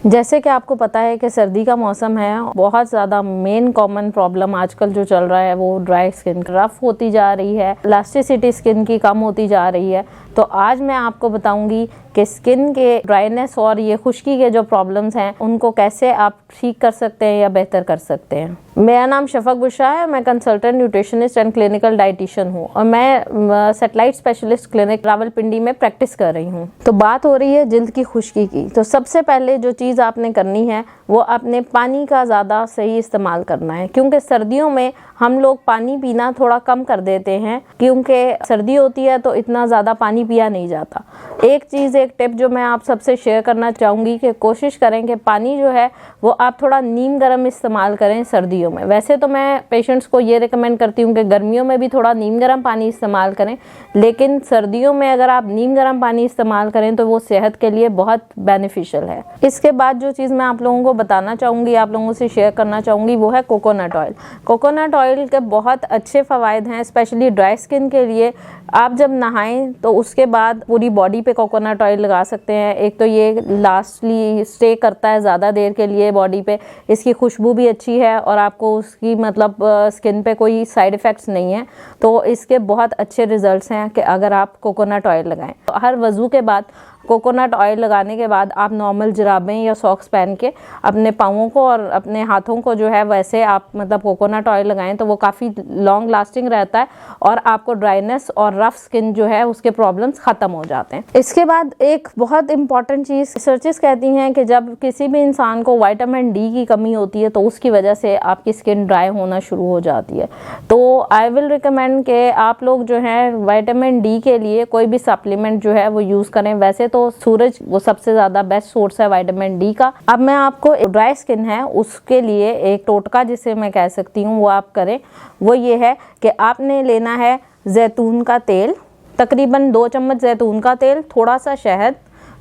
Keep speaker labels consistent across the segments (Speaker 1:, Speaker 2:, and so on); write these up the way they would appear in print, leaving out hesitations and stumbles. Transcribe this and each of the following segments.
Speaker 1: जैसे कि आपको पता है कि सर्दी का मौसम है, बहुत ज़्यादा मेन कॉमन प्रॉब्लम आजकल जो चल रहा है वो ड्राई स्किन, रफ होती जा रही है, इलास्टिसिटी स्किन की कम होती जा रही है। तो आज मैं आपको बताऊंगी कि स्किन के ड्राइनेस और ये खुश्की के जो प्रॉब्लम्स हैं उनको कैसे आप ठीक कर सकते हैं या बेहतर कर सकते हैं। मेरा नाम शफक बुशरा है, मैं consultant nutritionist and clinical dietitian हूँ और मैं सैटेलाइट स्पेशलिस्ट क्लिनिक रावलपिंडी में प्रैक्टिस कर रही हूँ। तो बात हो रही है जिल्द की खुश्की की। तो सबसे पहले जो चीज़ आपने करनी है वो आपने पानी का ज़्यादा सही इस्तेमाल करना है, क्योंकि सर्दियों में हम लोग पानी पीना थोड़ा कम कर देते हैं, क्योंकि सर्दी होती है तो इतना ज़्यादा पानी पिया नहीं जाता। एक टिप जो मैं आप सबसे शेयर करना चाहूँगी कि कोशिश करें कि पानी जो है वो आप थोड़ा नीम गर्म इस्तेमाल करें सर्दियों में। वैसे तो मैं पेशेंट्स को ये रिकमेंड करती हूँ कि गर्मियों में भी थोड़ा नीम गर्म पानी इस्तेमाल करें, लेकिन सर्दियों में अगर आप नीम गर्म पानी इस्तेमाल करें तो वो सेहत के लिए बहुत बेनिफिशियल है। इसके बाद जो चीज़ मैं आप लोगों को बताना चाहूँगी, आप लोगों से शेयर करना चाहूँगी, वो है कोकोनट ऑयल। कोकोनट ऑयल के बहुत अच्छे फ़वाइद हैं, स्पेशली ड्राई स्किन के लिए। आप जब नहाएं तो उसके बाद पूरी बॉडी पे कोकोनट ऑयल लगा सकते हैं। एक तो ये लास्टली स्टे करता है ज़्यादा देर के लिए बॉडी पे, इसकी खुशबू भी अच्छी है और आपको उसकी मतलब स्किन पे कोई साइड इफ़ेक्ट्स नहीं है। तो इसके बहुत अच्छे रिजल्ट्स हैं कि अगर आप कोकोनट ऑयल लगाएं। तो हर वज़ू के बाद कोकोनट ऑयल लगाने के बाद आप नॉर्मल जुराबें या सॉक्स पहन के अपने पाँवों को और अपने हाथों को जो है वैसे आप मतलब कोकोनट ऑयल लगाएं तो वो काफ़ी लॉन्ग लास्टिंग रहता है और आपको ड्राइनेस और रफ स्किन जो है उसके प्रॉब्लम्स ख़त्म हो जाते हैं। इसके बाद एक बहुत इंपॉर्टेंट चीज़, रिसर्चेस कहती हैं कि जब किसी भी इंसान को विटामिन डी की कमी होती है तो उसकी वजह से आपकी स्किन ड्राई होना शुरू हो जाती है। तो आई विल रिकमेंड कि आप लोग जो है विटामिन डी के लिए कोई भी सप्लीमेंट जो है वो यूज़ करें। वैसे तो सूरज वो सबसे ज़्यादा बेस्ट सोर्स है विटामिन डी का। अब मैं आपको ड्राई स्किन है उसके लिए एक टोटका जिसे मैं कह सकती हूँ वो आप करें, वो ये है कि आपने लेना है जैतून का तेल, तकरीबन 2 चम्मच जैतून का तेल, थोड़ा सा शहद,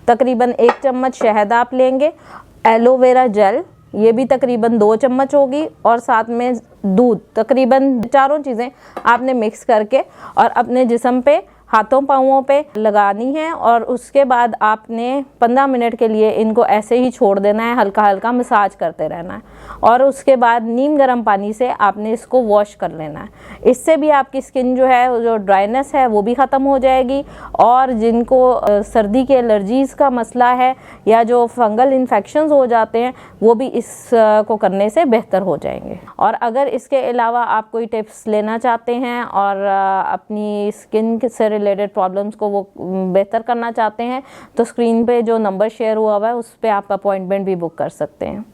Speaker 1: तकरीबन 1 चम्मच शहद आप लेंगे, एलोवेरा जेल ये भी तकरीबन 2 चम्मच होगी, और साथ में दूध, तकरीबन चारों चीज़ें आपने मिक्स करके और अपने जिस्म पे हाथों पाँवों पे लगानी है। और उसके बाद आपने 15 मिनट के लिए इनको ऐसे ही छोड़ देना है, हल्का हल्का मसाज करते रहना है और उसके बाद नीम गर्म पानी से आपने इसको वॉश कर लेना है। इससे भी आपकी स्किन जो है जो ड्राइनेस है वो भी ख़त्म हो जाएगी, और जिनको सर्दी के एलर्जीज़ का मसला है या जो फंगल इन्फेक्शंस हो जाते हैं वो भी इसको करने से बेहतर हो जाएंगे। और अगर इसके अलावा आप कोई टिप्स लेना चाहते हैं और अपनी स्किन से रिलेटेड प्रॉब्लम्स को वो बेहतर करना चाहते हैं तो स्क्रीन पे जो नंबर शेयर हुआ हुआ है उस पर आप अपॉइंटमेंट भी बुक कर सकते हैं।